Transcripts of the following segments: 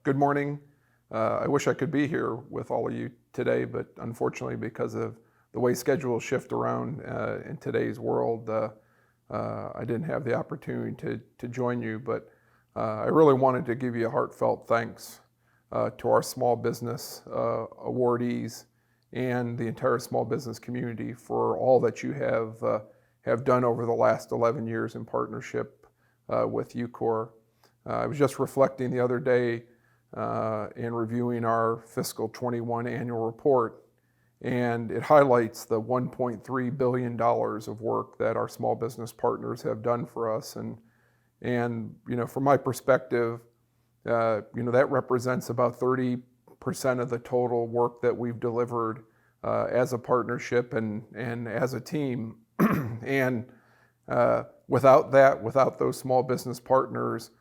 Good morning. I wish I could be here with all of you today, but unfortunately, because of the way schedules shift around in today's world, I didn't have the opportunity to join you. But I really wanted to give you a heartfelt thanks to our small business awardees and the entire small business community for all that you have done over the last 11 years in partnership with UCOR. I was just reflecting the other day in reviewing our fiscal 21 annual report, and it highlights the $1.3 billion of work that our small business partners have done for us. And from my perspective, that represents about 30% of the total work that we've delivered as a partnership and as a team. And without those small business partners,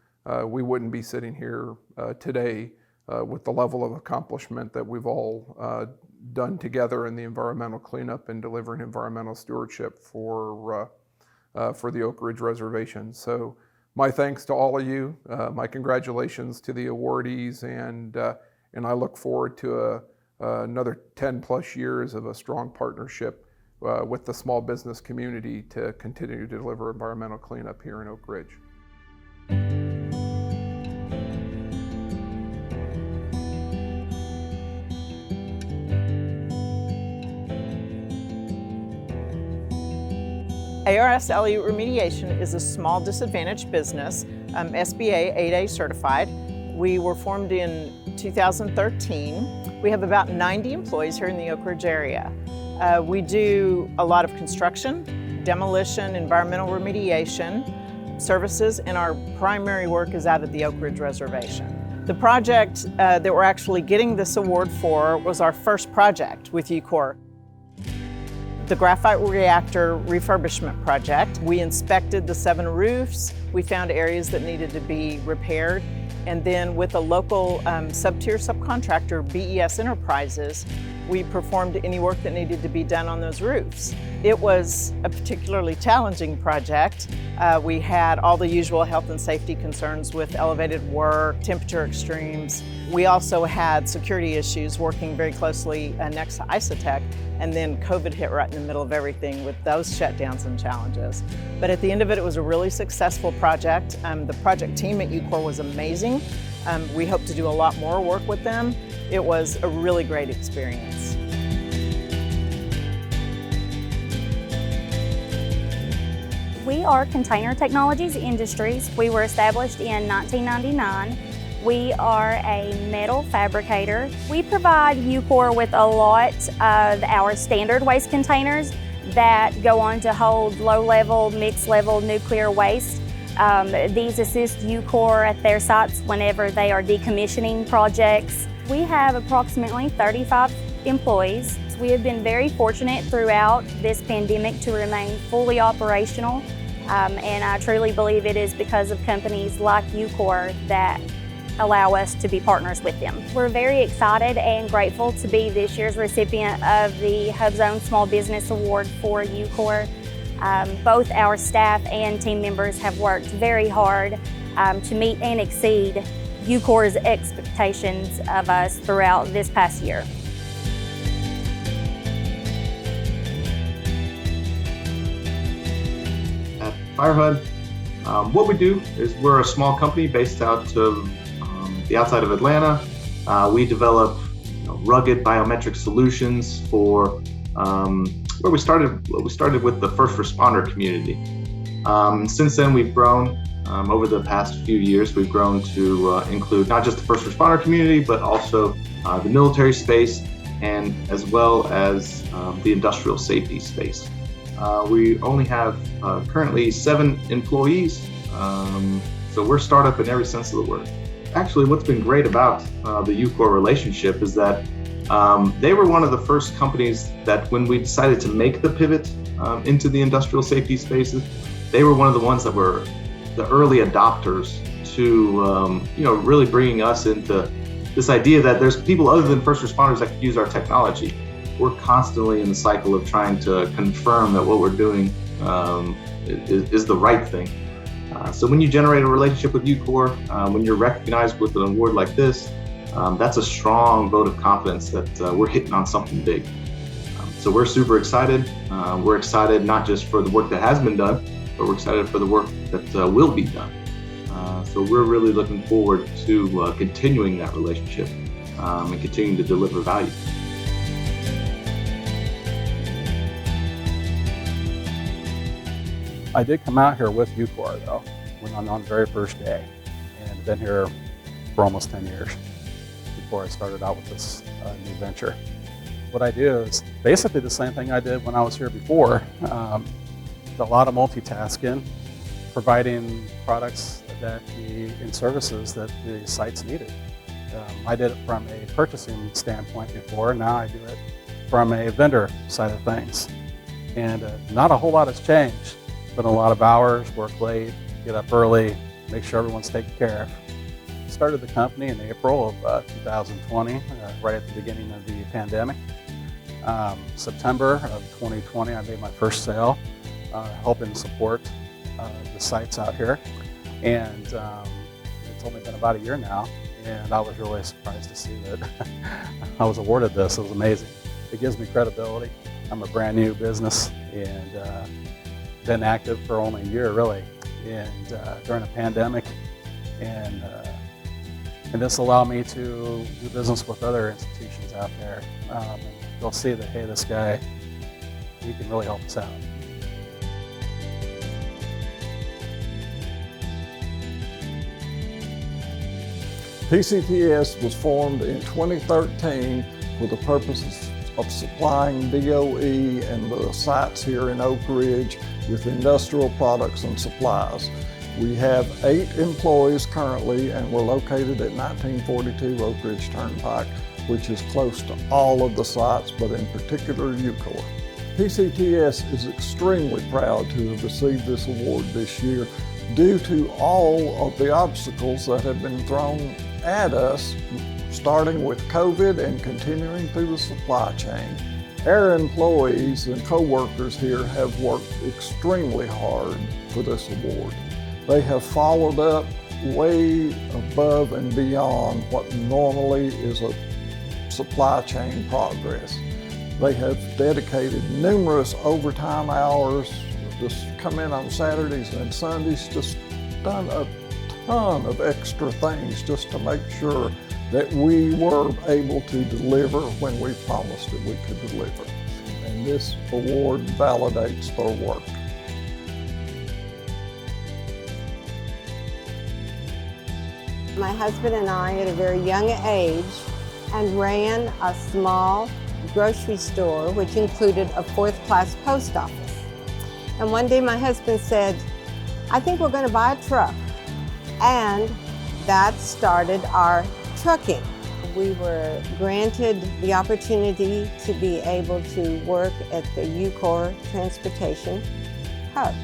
we wouldn't be sitting here today with the level of accomplishment that we've all done together in the environmental cleanup and delivering environmental stewardship for the Oak Ridge Reservation. So my thanks to all of you, my congratulations to the awardees, and I look forward to another 10 plus years of a strong partnership with the small business community to continue to deliver environmental cleanup here in Oak Ridge. ARS Elliott Remediation is a small disadvantaged business, SBA 8A certified. We were formed in 2013. We have about 90 employees here in the Oak Ridge area. We do a lot of construction, demolition, environmental remediation services, and our primary work is out at the Oak Ridge Reservation. The project that we're actually getting this award for was our first project with UCOR. The graphite reactor refurbishment project. We inspected the 7 roofs. We found areas that needed to be repaired. And then with a local sub-tier subcontractor, BES Enterprises, we performed any work that needed to be done on those roofs. It was a particularly challenging project. We had all the usual health and safety concerns with elevated work, temperature extremes. We also had security issues working very closely next to Isotech, and then COVID hit right in the middle of everything with those shutdowns and challenges. But at the end of it, it was a really successful project. The project team at UCOR was amazing. We hope to do a lot more work with them. It was a really great experience. We are Container Technologies Industries. We were established in 1999. We are a metal fabricator. We provide UCOR with a lot of our standard waste containers that go on to hold low-level, mixed-level nuclear waste. These assist UCOR at their sites whenever they are decommissioning projects. We have approximately 35 employees. We have been very fortunate throughout this pandemic to remain fully operational, and I truly believe it is because of companies like UCOR that allow us to be partners with them. We're very excited and grateful to be this year's recipient of the HUBZone Small Business Award for UCOR. Both our staff and team members have worked very hard to meet and exceed UCOR's expectations of us throughout this past year. At FireHUD, what we do is we're a small company based out of the outside of Atlanta. We develop rugged biometric solutions for where we started with the first responder community. Since then, we've grown. Over the past few years, we've grown to include not just the first responder community, but also the military space, and as well as the industrial safety space. We only have currently 7 employees, so we're a startup in every sense of the word. Actually, what's been great about the UCOR relationship is that they were one of the first companies that when we decided to make the pivot into the industrial safety spaces, they were one of the ones that were the early adopters to really bringing us into this idea that there's people other than first responders that could use our technology. We're constantly in the cycle of trying to confirm that what we're doing is the right thing. So when you generate a relationship with UCOR, when you're recognized with an award like this, that's a strong vote of confidence that we're hitting on something big. So we're super excited. We're excited not just for the work that has been done, but we're excited for the work that will be done. So we're really looking forward to continuing that relationship and continuing to deliver value. I did come out here with UCOR though, when on the very first day, and been here for almost 10 years before I started out with this new venture. What I do is basically the same thing I did when I was here before. A lot of multitasking, providing products and services that the sites needed. I did it from a purchasing standpoint before, now I do it from a vendor side of things. And not a whole lot has changed. Been a lot of hours, work late, get up early, make sure everyone's taken care of. Started the company in April of 2020, right at the beginning of the pandemic. September of 2020, I made my first sale, helping support the sites out here. And it's only been about a year now, and I was really surprised to see that I was awarded this. It was amazing. It gives me credibility. I'm a brand new business, and been active for only a year really, and during a pandemic, and this allowed me to do business with other institutions out there, and they'll see that, hey, this guy, he can really help us out. PCTS was formed in 2013 for the purposes of supplying DOE and the sites here in Oak Ridge with industrial products and supplies. We have 8 employees currently, and we're located at 1942 Oak Ridge Turnpike, which is close to all of the sites, but in particular UCOR. PCTS is extremely proud to have received this award this year due to all of the obstacles that have been thrown at us, starting with COVID and continuing through the supply chain. Our employees and co-workers here have worked extremely hard for this award. They have followed up way above and beyond what normally is a supply chain progress. They have dedicated numerous overtime hours, just come in on Saturdays and Sundays, just done a ton of extra things just to make sure that we were able to deliver when we promised that we could deliver. And this award validates their work. My husband and I, at a very young age, and ran a small grocery store which included a 4th-class post office. And one day my husband said, I think we're going to buy a truck. And that started our trucking. We were granted the opportunity to be able to work at the UCOR Transportation Hub.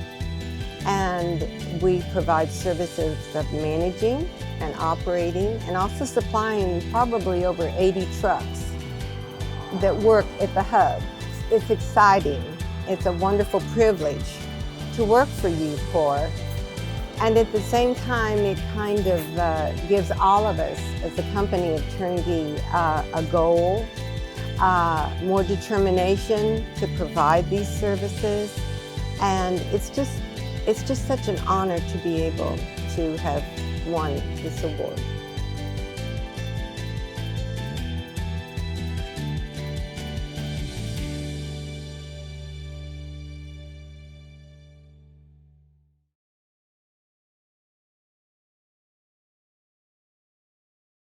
And we provide services of managing and operating and also supplying probably over 80 trucks that work at the hub. It's exciting. It's a wonderful privilege to work for UCOR. And at the same time, it kind of gives all of us as a company of Turnkey a goal, more determination to provide these services. And it's just such an honor to be able to have won this award.